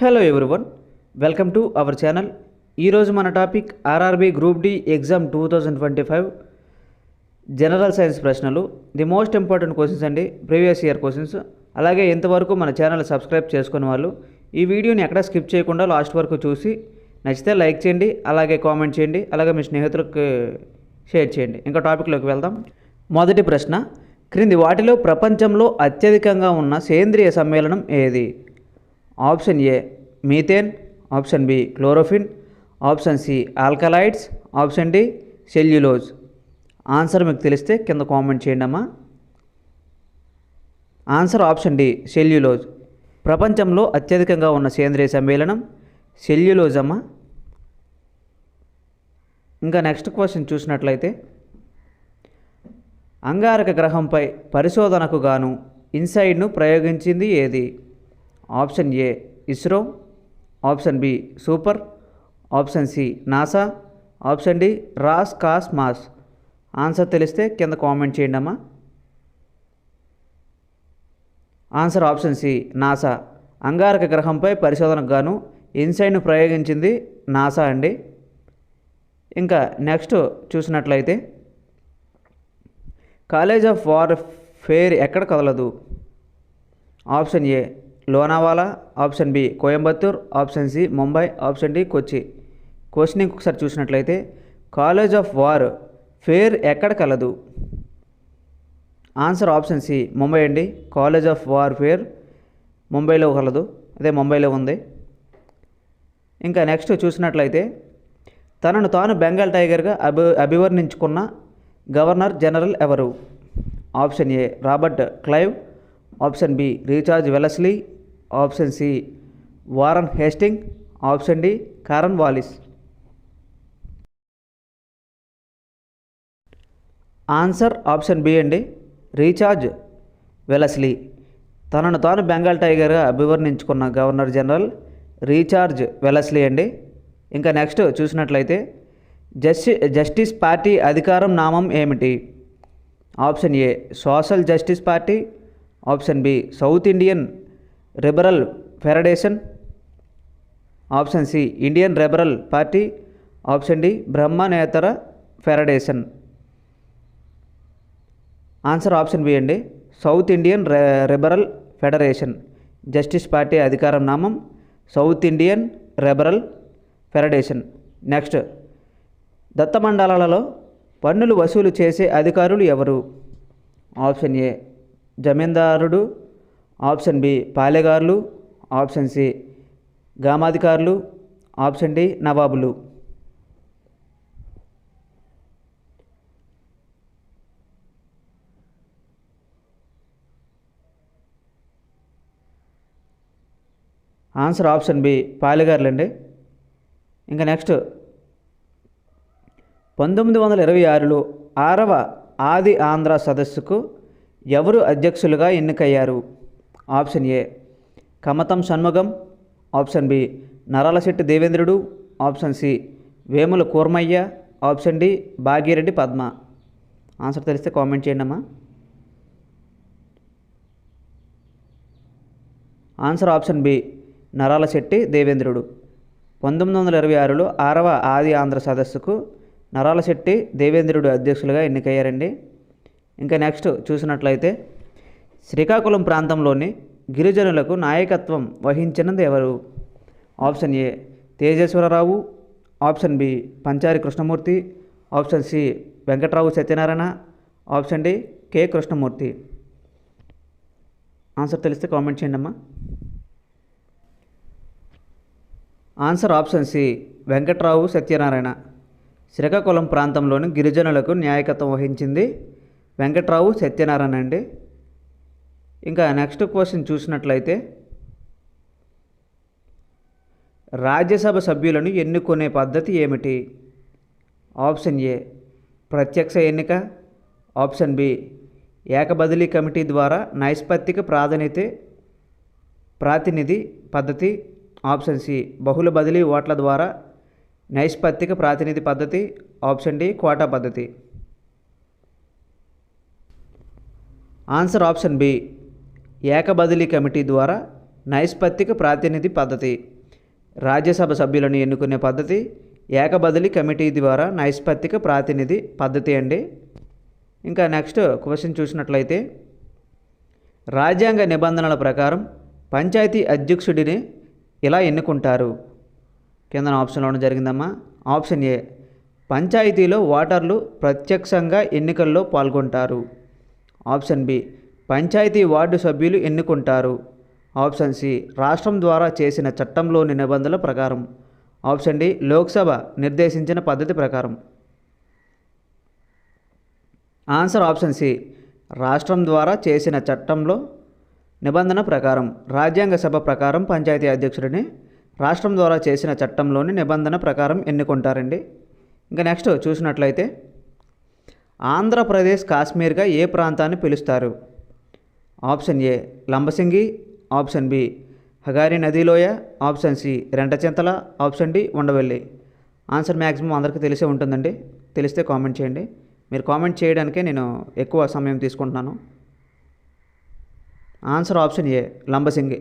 Hello everyone, welcome to our channel. ఈరోజు మన topic RRB group D exam 2025 general science ప్రశ్నలు. The most important questions అండి, previous year questions. అలాగే ఇంతవరకు మన ఛానల్ సబ్స్క్రైబ్ చేసుకున్న వాళ్ళు ఈ వీడియోని ఎక్కడ స్కిప్ చేయకుండా లాస్ట్ వరకు చూసి నచ్చితే లైక్ చేయండి, అలాగే కామెంట్ చేయండి, అలాగే మీ స్నేహితులకు షేర్ చేయండి. ఇంకా టాపిక్లోకి వెళ్దాం. మొదటి ప్రశ్న, క్రింది వాటిలో ప్రపంచంలో అత్యధికంగా ఉన్న సేంద్రియ సమ్మేళనం ఏది? Option A methane, option B chlorophyll, option C alkaloids, option D cellulose. Answer మీకు తెలిస్తే కింద కామెంట్ చేయండి అమ్మా. Answer option D cellulose. ప్రపంచంలో అత్యధికంగా ఉన్న సేంద్రియ సమ్మేళనం సెల్యులోజ్ అమ్మా. ఇంకా నెక్స్ట్ క్వశ్చన్ చూసినట్లయితే, అంగారక గ్రహంపై పరిశోధనకు గాను ఇన్సైడ్ను ప్రయోగించింది ఏది? Option A ISRO, option B super, option C NASA, option D Roscosmos. Answer తెలిస్తే కింద కామెంట్ చేయండి అమ్మా. Answer option C NASA. అంగారక గ్రహంపై పరిశోధనకు గాను ఇన్సైడ్ను ప్రయోగించింది నాసా అండి. ఇంకా నెక్స్ట్ చూసినట్లయితే, కాలేజ్ ఆఫ్ వార్ ఫేర్ ఎక్కడ కదలదు? Option A Lonavala, option B Coimbatore, option C Mumbai, option D Kochi. Question ఇంకొకసారి చూసినట్లయితే, కాలేజ్ ఆఫ్ వార్ ఫేర్ ఎక్కడ కలదు? ఆన్సర్ ఆప్షన్ సి ముంబై అండి. కాలేజ్ ఆఫ్ వార్ ఫేర్ ముంబైలో కలదు, అదే ముంబైలో ఉంది. ఇంకా నెక్స్ట్ చూసినట్లయితే, తనను తాను బెంగాల్ టైగర్గా అభివర్ణించుకున్న గవర్నర్ జనరల్ ఎవరు? Option A Robert Clive, option B Richard Wellesley, option C Warren Hasting, option D Cornwallis. Answer option B అండి, రీఛార్జ్ వెలస్లీ. తనను తాను బెంగాల్ టైగర్గా అభివర్ణించుకున్న గవర్నర్ జనరల్ రీఛార్జ్ వెలస్లీ అండి. ఇంకా నెక్స్ట్ చూసినట్లయితే, జస్టిస్ పార్టీ అధికారం నామం ఏమిటి? Option A Social Justice Party, option B South Indian Liberal Federation, option C Indian Liberal Party, option D బ్రహ్మనేతర ఫెడరేషన్. ఆన్సర్ ఆప్షన్ బి అండి, సౌత్ ఇండియన్ లిబరల్ ఫెడరేషన్. జస్టిస్ పార్టీ అధికారం నామం సౌత్ ఇండియన్ లిబరల్ ఫెడరేషన్. నెక్స్ట్, దత్తమండలాలలో పన్నులు వసూలు చేసే అధికారులు ఎవరు? ఆప్షన్ ఏ జమీందారుడు, ఆప్షన్ బి పాలెగారులు, ఆప్షన్ సి గ్రామాధికారులు, ఆప్షన్ డి నవాబులు. ఆన్సర్ ఆప్షన్ బి పాలెగారులు అండి. ఇంకా నెక్స్ట్, 1926లో 6వ ఆది ఆంధ్ర సదస్సుకు ఎవరు అధ్యక్షులుగా ఎన్నికయ్యారు? Option A Kamatam Shanmugam, option B Naralasetti Devendrudu, option C Vemula Kurmayya, option D Bhagireddy Padma. Answer తెలిస్తే కామెంట్ చేయండి అమ్మా. ఆన్సర్ ఆప్షన్ బి నరాలశెట్టి దేవేంద్రుడు. 1926లో 6వ ఆది ఆంధ్ర సదస్సుకు నరాలశెట్టి దేవేంద్రుడు అధ్యక్షులుగా ఎన్నికయ్యారండి. ఇంకా నెక్స్ట్ చూసినట్లయితే, శ్రీకాకుళం ప్రాంతంలోని గిరిజనులకు నాయకత్వం వహించినది ఎవరు? Option A Tejeswararao, option B Panchari Krishnamurthy, option C Venkatrao Satyanarayana, option D K Krishnamurthy. Answer తెలిస్తే కామెంట్ చేయండి అమ్మా. Answer option C Venkatrao Satyanarayana. Srikakulam ప్రాంతంలోని గిరిజనులకు నాయకత్వం వహించింది వెంకట్రావు సత్యనారాయణ అండి. ఇంకా నెక్స్ట్ క్వశ్చన్ చూసినట్లయితే, రాజ్యసభ సభ్యులను ఎన్నుకునే పద్ధతి ఏమిటి? ఆప్షన్ ఏ ప్రత్యక్ష ఎన్నిక, ఆప్షన్ బి ఏకబదిలీ కమిటీ ద్వారా నైష్పత్తిక ప్రాతినిధి పద్ధతి, ఆప్షన్ సి బహుళ బదిలీ ఓట్ల ద్వారా నైష్పత్తిక ప్రాతినిధి పద్ధతి, ఆప్షన్ డి కోటా పద్ధతి. ఆన్సర్ ఆప్షన్ బి ఏకబదిలీ కమిటీ ద్వారా నైష్పత్తిక ప్రాతినిధి పద్ధతి. రాజ్యసభ సభ్యులను ఎన్నుకునే పద్ధతి ఏకబదిలీ కమిటీ ద్వారా నైష్పత్తిక ప్రాతినిధి పద్ధతి అండి. ఇంకా నెక్స్ట్ క్వశ్చన్ చూసినట్లయితే రాజ్యాంగ నిబంధనల ప్రకారం పంచాయతీ అధ్యక్షుడిని ఇలా ఎన్నుకుంటారు. కింద ఆప్షన్లో జరిగిందమ్మా. ఆప్షన్ ఏ, పంచాయతీలో ఓటర్లు ప్రత్యక్షంగా ఎన్నికల్లో పాల్గొంటారు. ఆప్షన్ బి, పంచాయతీ వార్డు సభ్యులు ఎన్నుకుంటారు. ఆప్షన్ సి, రాష్ట్రం ద్వారా చేసిన చట్టంలోని నిబంధనల ప్రకారం. ఆప్షన్ డి, లోక్సభ నిర్దేశించిన పద్ధతి ప్రకారం. ఆన్సర్ ఆప్షన్ సి, రాష్ట్రం ద్వారా చేసిన చట్టంలో నిబంధన ప్రకారం. రాజ్యాంగ సభ ప్రకారం పంచాయతీ అధ్యక్షుడిని రాష్ట్రం ద్వారా చేసిన చట్టంలోని నిబంధన ప్రకారం ఎన్నుకుంటారండి. ఇంకా నెక్స్ట్ చూసినట్లయితే ఆంధ్రప్రదేశ్ కాశ్మీర్గా ఏ ప్రాంతాన్ని పిలుస్తారు? Option A, Lambasingi. Option B, Hagari నదిలోయ. Option C, Rentachintala. Option D, Undavalli. Answer maximum అందరికీ తెలిసే ఉంటుందండి. తెలిస్తే కామెంట్ చేయండి. మీరు కామెంట్ చేయడానికే నేను ఎక్కువ సమయం తీసుకుంటున్నాను. Answer option A, Lambasingi.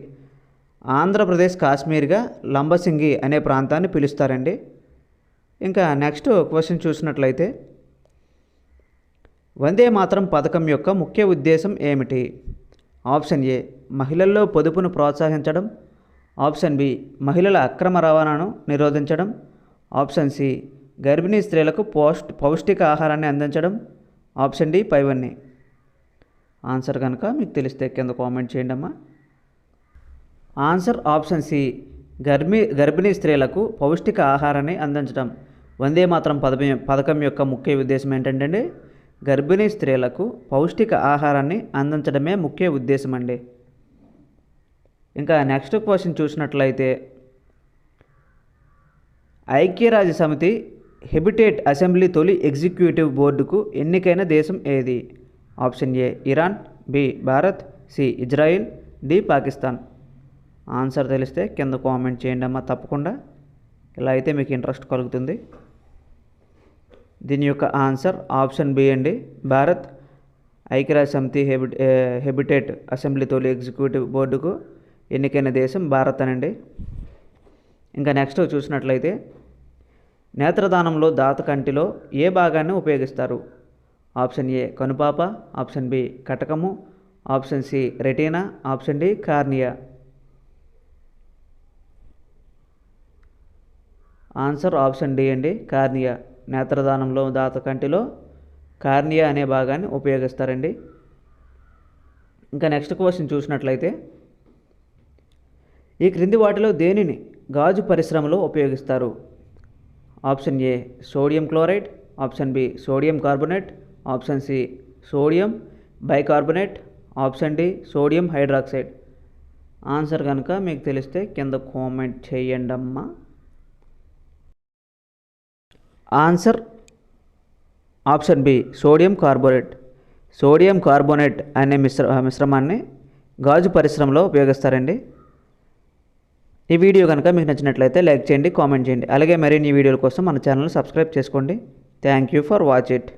Andhra Pradesh కాశ్మీర్గా లంబసింగి అనే ప్రాంతాన్ని పిలుస్తారండి. ఇంకా నెక్స్ట్ క్వశ్చన్ చూసినట్లయితే వందే మాతరం పథకం యొక్క ముఖ్య ఉద్దేశం ఏమిటి? ఆప్షన్ ఏ, మహిళల్లో పొదుపును ప్రోత్సహించడం. ఆప్షన్ బి, మహిళల అక్రమ రవాణాను నిరోధించడం. ఆప్షన్ సి, గర్భిణీ స్త్రీలకు పౌష్టిక ఆహారాన్ని అందించడం. ఆప్షన్ డి, పైవన్నీ. ఆన్సర్ కనుక మీకు తెలిస్తే కింద కామెంట్ చేయండి అమ్మా. ఆన్సర్ ఆప్షన్ సి, గర్భిణీ స్త్రీలకు పౌష్టిక ఆహారాన్ని అందించడం. వందే మాతరం పథకం యొక్క ముఖ్య ఉద్దేశం ఏంటంటే గర్భిణీ స్త్రీలకు పౌష్టిక ఆహారాన్ని అందించడమే ముఖ్య ఉద్దేశం అండి. ఇంకా నెక్స్ట్ క్వశ్చన్ చూసినట్లయితే ఐక్యరాజ్య సమితి హెబిటేట్ అసెంబ్లీ తొలి ఎగ్జిక్యూటివ్ బోర్డుకు ఎన్నికైన దేశం ఏది? Option A, Iran. B, Bharat. C, Israel. D, Pakistan. Answer తెలిస్తే కింద కామెంట్ చేయండి అమ్మా తప్పకుండా. ఇలా అయితే మీకు ఇంట్రెస్ట్ కలుగుతుంది. దీని యొక్క ఆన్సర్ ఆప్షన్ బి అండి, భారత్. ఐక్యరాజ్య సమితి హెబిటేట్ అసెంబ్లీ తొలి ఎగ్జిక్యూటివ్ బోర్డుకు ఎన్నికైన దేశం భారత్ అనండి. ఇంకా నెక్స్ట్ చూసినట్లయితే నేత్రదానంలో దాత కంటిలో ఏ భాగాన్ని ఉపయోగిస్తారు? ఆప్షన్ ఏ, కనుపాప. ఆప్షన్ బి, కటకము. Option C, retina. Option D, cornea. Answer option D అండి, కార్నియా. నేత్రదానంలో దాత కంటిలో కార్నియా అనే భాగాన్ని ఉపయోగిస్తారండి. ఇంకా నెక్స్ట్ క్వశ్చన్ చూసినట్లయితే ఈ క్రింది వాటిలో దేనిని గాజు పరిశ్రమలో ఉపయోగిస్తారు? Option A, sodium chloride. Option B, sodium carbonate. Option C, sodium bicarbonate. Option D, sodium hydroxide. Answer కనుక మీకు తెలిస్తే కింద కామెంట్ చేయండి అమ్మా. Answer option B, sodium carbonate. Sodium carbonate అనే మిశ్రమాన్ని గాజు పరిశ్రమలో ఉపయోగిస్తారండి. ఈ వీడియో కనుక మీకు నచ్చినట్లయితే లైక్ చేయండి, కామెంట్ చేయండి. అలాగే మరిన్ని వీడియోల కోసం మన ఛానల్ సబ్స్క్రైబ్ చేసుకోండి. Thank you for watch it.